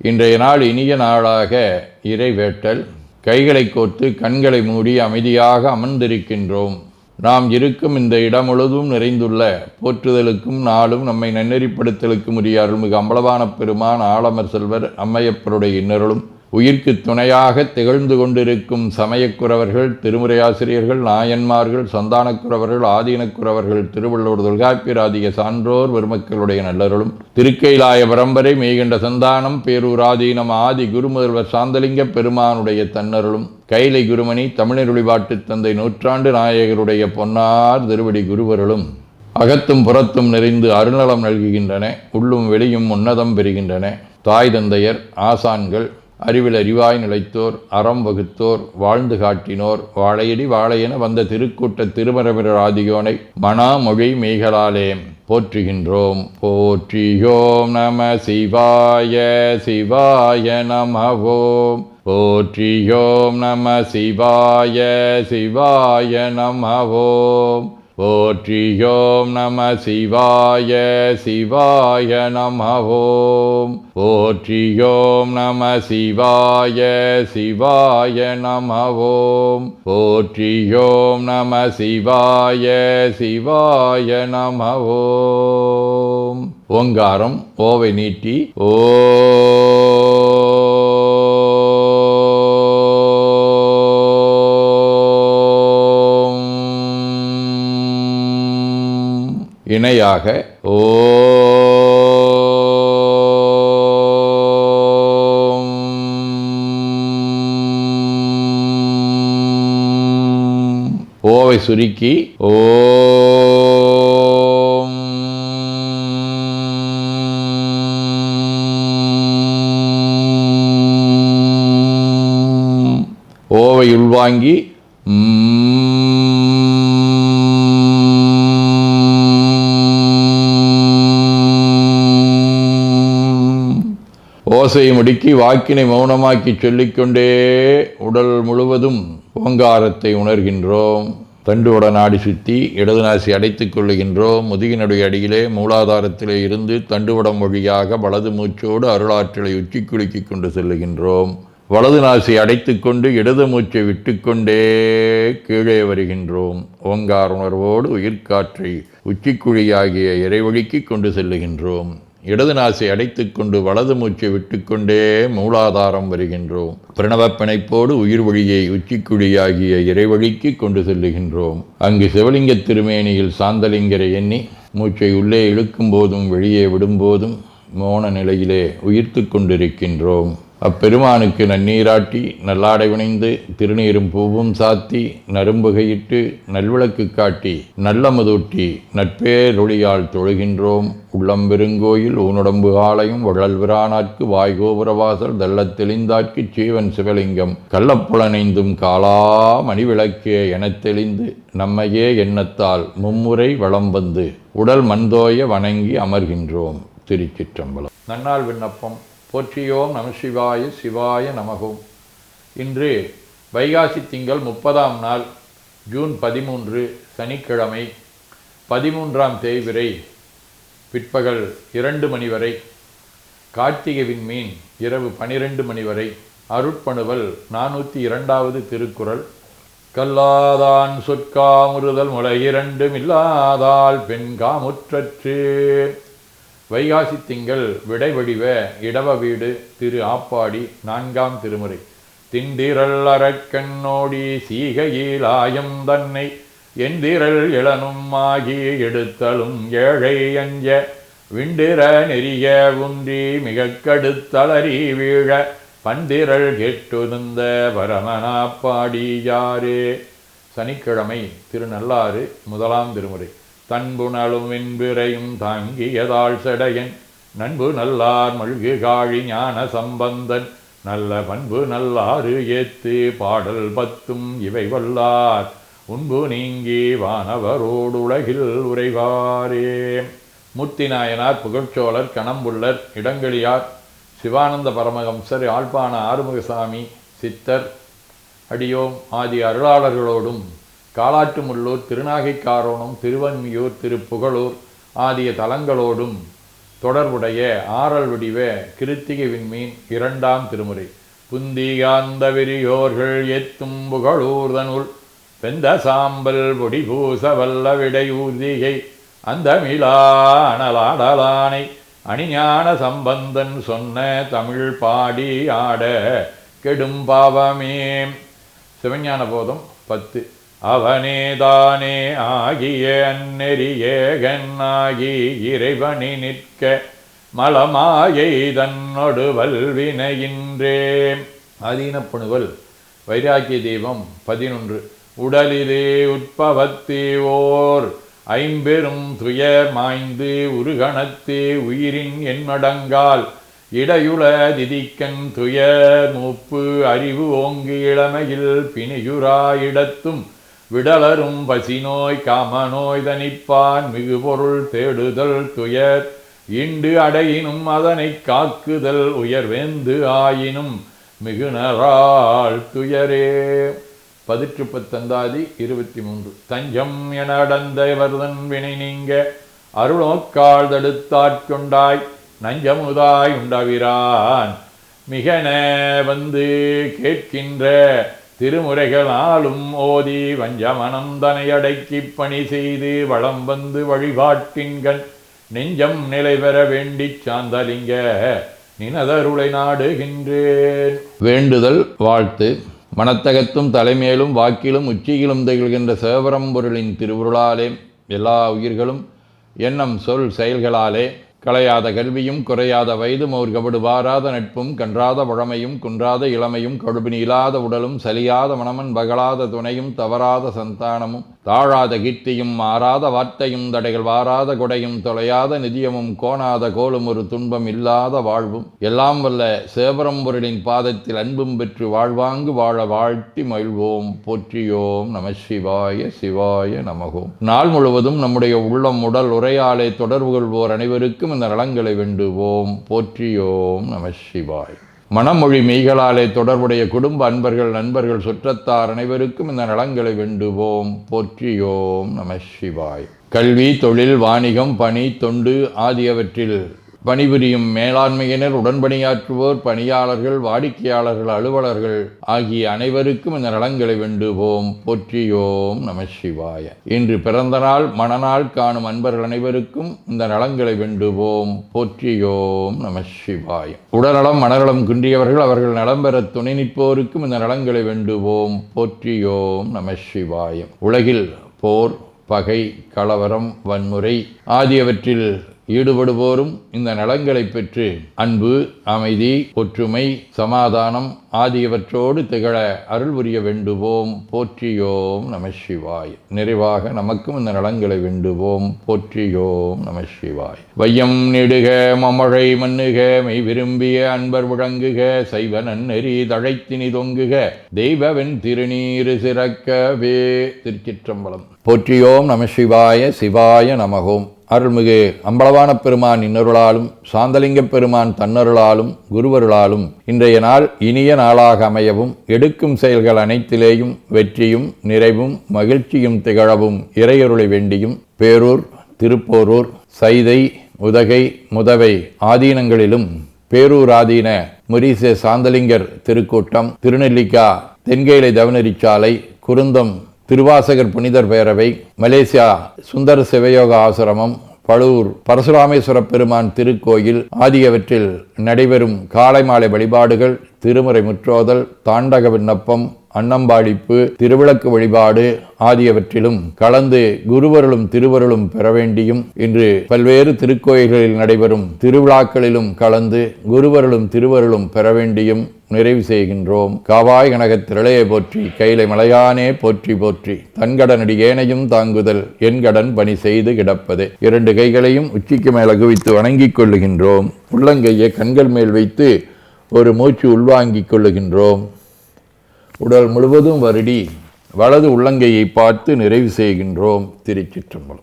இன்றைய நாள் இனிய நாளாக இறைவேட்டல். கைகளை கோர்த்து கண்களை மூடி அமைதியாக அமர்ந்திருக்கின்றோம். நாம் இருக்கும் இந்த இடம் முழுதும் நிறைந்துள்ள போற்றுதலுக்கும் நாளும் நம்மை நன்னெறிப்படுத்தலுக்கும் உரிய அருள்மிகு அம்பலவான பெருமான் ஆலமர் செல்வர் அம்மையப்பருடைய இன்னருளும் உயிர்க்கு துணையாக திகழ்ந்து கொண்டிருக்கும் சமயக்குறவர்கள், திருமுறையாசிரியர்கள், நாயன்மார்கள், சந்தானக்குறவர்கள், ஆதீனக்குறவர்கள், திருவள்ளுவர் தொல்காப்பியராதிய சான்றோர் பெருமக்களுடைய நல்லருளும் திருக்கைலாய பரம்பரை மெய்கண்ட சந்தானம் பேரூராதீனம் ஆதி குருமுதல்வர் சாந்தலிங்க பெருமானுடைய தன்னருளும் கைலை குருமணி தமிழருளிபாட்டு தந்தை நூற்றாண்டு நாயகருடைய பொன்னார் திருவடி குருவருளும் அகத்தும் புறத்தும் நிறைந்து அருநலம் நல்குகின்றன. உள்ளும் வெளியும் உன்னதம் பெறுகின்றன. தாய் தந்தையர், ஆசான்கள், அறிவில் அறிவாய் நிலைத்தோர், அறம் வகுத்தோர், வாழ்ந்து காட்டினோர், வாழையடி வாழையென வந்த திருக்கூட்ட திருமரபிரர் ஆதியோனை மனாமொழி மெய்களாலே போற்றுகின்றோம். போற்றியோம் நம சிவாய சிவாய நமவோம். போற்றியோம் நம சிவாய சிவாய நமவோம். போற்றியோம் நம சிவாய சிவாய நமவோம். போற்றியோம் நம சிவாய சிவாய நமவோம். போற்றியோம் நம சிவாய சிவாய நமவோம். ஓங்காரம் ஓவை நீட்டி ஓ இணையாக ஓம். ஓவை சுருக்கி ஓம். ஓவை உள்வாங்கி ஓசையை முடுக்கி வாக்கினை மௌனமாக்கி சொல்லிக்கொண்டே உடல் முழுவதும் ஓங்காரத்தை உணர்கின்றோம். தண்டுவட நாடி சுற்றி இடது நாசி அடைத்துக் கொள்ளுகின்றோம். முதுகினுடைய அடியிலே மூலாதாரத்திலே இருந்து தண்டுவடம் வழியாக வலது மூச்சோடு அருளாற்றலை உச்சி குலுக்கி கொண்டு செல்லுகின்றோம். வலது நாசி அடைத்து கொண்டு இடது மூச்சை விட்டுக்கொண்டே கீழே வருகின்றோம். ஓங்கார உணர்வோடு உயிர்காற்றை உச்சிக்குழியாகிய இறைவழிக்கு கொண்டு செல்லுகின்றோம். இடது நாசை அடைத்து கொண்டு வலது மூச்சை விட்டுக்கொண்டே மூலாதாரம் வருகின்றோம். பிரணவ பிணைப்போடு உயிர் வழியை உச்சிக்குழியாகிய இறைவழிக்கு கொண்டு செல்லுகின்றோம். அங்கு சிவலிங்க திருமேனியில் சாந்தலிங்கரை எண்ணி மூச்சை உள்ளே இழுக்கும் போதும் வெளியே விடும்போதும் மோன நிலையிலே உயிர்த்து கொண்டிருக்கின்றோம். அப்பெருமானுக்கு நன்னீராட்டி நல்லாடை வினைந்து திருநீரும் பூவும் சாத்தி நரும்புகையிட்டு நல்விளக்கு காட்டி நல்லமுதூட்டி நட்பேரொளியால் தொழுகின்றோம். உள்ளம் பெருங்கோயில் ஊனுடம்பு ஆலயம் வள்ளல்விரானார்க்கு வாய்கோபுரவாசல் தெள்ளத் தெளிந்தார்க்கு சீவன் சிவலிங்கம் கள்ளப்புலனைந்தும் காலா மணிவிளக்கே எனத் தெளிந்து நம்மையே எண்ணத்தால் மும்முறை வளம் வந்து உடல் மண்தோய வணங்கி அமர்கின்றோம். திருச்சிற்றம்பலம். நன்னாள் விண்ணப்பம். போற்றியோம் நம சிவாய சிவாய நமகோம். இன்று வைகாசி திங்கள் 30ஆம் நாள், ஜூன் 13, சனிக்கிழமை, 13ஆம் தேய்பிறை, பிற்பகல் 2 மணி வரை, கார்த்திகை விண்மீன் இரவு 12 மணி வரை. அருட்பணுவல் 402வது திருக்குறள். கல்லாதான் சொற்காமுறுதல் முளை இரண்டும் இல்லாதால் பெண் காமுற்றற்று. வைகாசி திங்கள் விடைவடிவ இடவ வீடு திரு ஆப்பாடி 4ஆம் திருமுறை. திண்டிரல் அரக்கண்ணோடி சீகையில் ஆயம் தன்னை எந்திரல் இளனும் ஆகி எடுத்தலும் ஏழை அஞ்ச விண்டிர நெறிய உன்றி மிக கடுத்தளறி வீழ பந்திரல் கெட்டுந்த பரமனாப்பாடி யாரே. சனிக்கிழமை திருநள்ளாறு 1ஆம் திருமுறை. தன்புணலும் வெண்பிறையும் தாங்கியதாள் செடையன் நண்பு நல்லார் மல்கு காழி ஞான சம்பந்தன் நல்ல பண்பு நல்லாறு ஏத்து பாடல் 10 இவை வல்லார் உண்பு நீங்கி வானவரோடு உலகில் உரைவாரே. மூர்த்தி நாயனார், புகழ்ச்சோழர், கணம்புள்ளர், இடங்களியார், சிவானந்த பரமஹம்சர், யாழ்ப்பாண ஆறுமுகசாமி சித்தர் அடியோம் ஆதி அருளாளர்களோடும் காலாட்டுமுள்ளூர், திருநாகைக்காரோணம், திருவன்மியூர், திருப்புகழூர் ஆகிய தலங்களோடும் தொடர்புடைய ஆறல் வடிவ கிருத்திகை விண்மீன் 2ஆம் திருமுறை. புந்திகாந்த விரியோர்கள் எத்தும் புகழூர்தனுள் வெந்த சாம்பல் பொடி பூச வல்ல விடையூர்திகை அந்த மிலா அனலாடலானை அணிஞான சம்பந்தன் சொன்ன தமிழ் பாடி ஆட கெடும் பாவமே. சிவஞான போதம் 10. அவனேதானே ஆகிய அந்நெறியேகன்னாகி இறைவனி நிற்க மலமாயை தன்னொடு வல்வினையின்றே. ஆதீனப்பணுவல் வைராக்கிய தெய்வம் 11. உடலிலே உட்பவத்தே ஓர் ஐம்பெரும் துயர் மாய்ந்து உருகணத்தே உயிரின் என்மடங்கால் இடையுள திதிக்கண் துயர் மூப்பு அறிவு ஓங்கு இளமையில் பிணியுரா இடத்தும் விடலரும் பசிநோய் காமநோய் தனிப்பான் மிகு பொருள் தேடுதல் துயர் இண்டு அடையினும் அதனை காக்குதல் உயர்வேந்து ஆயினும் மிகுனரால் துயரே. 18 23. தஞ்சம் என அடந்தவர்தன் வினை நீங்க அருளோக்கால் தடுத்தாட்கொண்டாய் நஞ்சமுதாய் உண்டவிரான் மிகன வந்து கேட்கின்ற திருமுறைகளாலும் ஓதி வஞ்சமனம் தனையடக்கி பணி செய்து வளம் வந்து வழிபாட்டின்கண் நெஞ்சம் நிலை பெற வேண்டிச் சாந்தலிங்க நினதருளை நாடுகின்றேன். வேண்டுதல் வாழ்த்து. மனத்தகத்தும் தலைமேலும் வாக்கிலும் உச்சியிலும் திகழ்கின்ற சிவபரம்பொருளின் திருவுருளாலே எல்லா உயிர்களும் எண்ணம் சொல் செயல்களாலே களையாத கல்வியும் குறையாத வயதும் ஒரு கபடு வாராத நட்பும் கன்றாத பழமையும் குன்றாத இளமையும் கடுபினி இல்லாத உடலும் சலியாத மனமன் பகலாத துணையும் தவறாத சந்தானமும் தாழாத கீர்த்தியும் மாறாத வார்த்தையும் தடைகள் வாராத கொடையும் தொலையாத நிதியமும் கோணாத கோலும் ஒரு துன்பம் இல்லாத வாழ்வும் எல்லாம் வல்ல சிவபரம்பொருளின் பாதத்தில் அன்பும் பெற்று வாழ்வாங்கு வாழ வாழ்த்தி மகிழ்வோம். போற்றியோம் நம சிவாய சிவாய நமகோம். நாள் முழுவதும் நம்முடைய உள்ளம் உடல் உரையாலே தொடர்பு கொள்வோர் அனைவருக்கும் இந்த நலங்களை வேண்டுவோம். போற்றியோம் நம சிவாய். மனமொழி மெய்களாலே தொடர்புடைய குடும்ப அன்பர்கள் நண்பர்கள் சுற்றத்தார் அனைவருக்கும் இந்த நலங்களை வேண்டுவோம். போற்றியோம் நம சிவாய். கல்வி தொழில் வாணிகம் பணி தொண்டு ஆகியவற்றில் பணிபுரியும் மேலாண்மையினர் உடன்பணியாற்றுவோர் பணியாளர்கள் வாடிக்கையாளர்கள் அலுவலர்கள் ஆகிய அனைவருக்கும் இந்த நலங்களை வேண்டுவோம். போற்றியோம் நம சிவாய. இன்று பிறந்த நாள் மணநாள் காணும் அன்பர்கள் அனைவருக்கும் இந்த நலங்களை வேண்டுவோம். போற்றியோம் நம சிவாய. உடல்நலம் மனநலம் குன்றியவர்கள் அவர்கள் நலம் பெற துணை நிற்போருக்கும் இந்த நலங்களை வேண்டுவோம். போற்றியோம் நம சிவாய. உலகில் போர் பகை கலவரம் வன்முறை ஆகியவற்றில் ஈடுபடுவோரும் இந்த நலங்களை பெற்று அன்பு அமைதி ஒற்றுமை சமாதானம் ஆகியவற்றோடு திகழ அருள் புரிய வேண்டுவோம். போற்றியோம் நம சிவாய். நிறைவாக நமக்கும் இந்த நலங்களை வேண்டுவோம். போற்றியோம் நம சிவாய். வையம் நெடுக மமழை மண்ணுக மெய் விரும்பிய அன்பர் முழங்குக சைவ நன்னெறி தழைத்தினி தொங்குக தெய்வவென் திருநீரு சிறக்கவே. திருச்சிற்றம்பலம். போற்றியோம் நம சிவாய சிவாய நமகோம். அருள்மிகு அம்பலவான பெருமான் இன்னருளாலும் சாந்தலிங்க பெருமான் தன்னருளாலும் குருவருளாலும் இன்றைய நாள் இனிய நாளாக அமையவும் எடுக்கும் செயல்கள் அனைத்திலேயும் வெற்றியும் நிறைவும் மகிழ்ச்சியும் திகழவும் இறையருளை வேண்டியும் பேரூர் திருப்போரூர் சைதை உதகை முதவை ஆதீனங்களிலும் பேரூர் ஆதீன முரீச சாந்தலிங்கர் திருக்கூட்டம் திருநெல்லிக்கா தென்கேலை தவநெறிச்சாலை குருந்தம் திருவாசகர் புனிதர் பேரவை மலேசியா சுந்தர சிவயோக ஆசிரமம் பழூர் பரசுராமேஸ்வர பெருமான் திருக்கோயில் ஆகியவற்றில் நடைபெறும் காலை மாலை வழிபாடுகள் திருமுறை முற்றோதல் தாண்டக விண்ணப்பம் அன்னம்பாடிப்பு திருவிளக்கு வழிபாடு ஆகியவற்றிலும் கலந்து குருவருளும் திருவருளும் பெற வேண்டியும் இன்று பல்வேறு திருக்கோயில்களில் நடைபெறும் திருவிழாக்களிலும் கலந்து குருவருளும் திருவருளும் பெற வேண்டியும் நிறைவு செய்கின்றோம். காவாய் கனகத் திரளையை போற்றி கைலை மலையானே போற்றி போற்றி தன்கடனடி ஏனையும் தாங்குதல் என் கடன் பணி செய்து கிடப்பது. 2 கைகளையும் உச்சிக்கு மேல் குவித்து வணங்கிக் கொள்ளுகின்றோம். உள்ளங்கையை கண்கள் மேல் வைத்து ஒரு மூச்சு உள்வாங்கிக் கொள்ளுகின்றோம். உடல் முழுவதும் வருடி வலது உள்ளங்கையை பார்த்து நிறைவு செய்கின்றோம். திருச்சிற்றம்பலம்.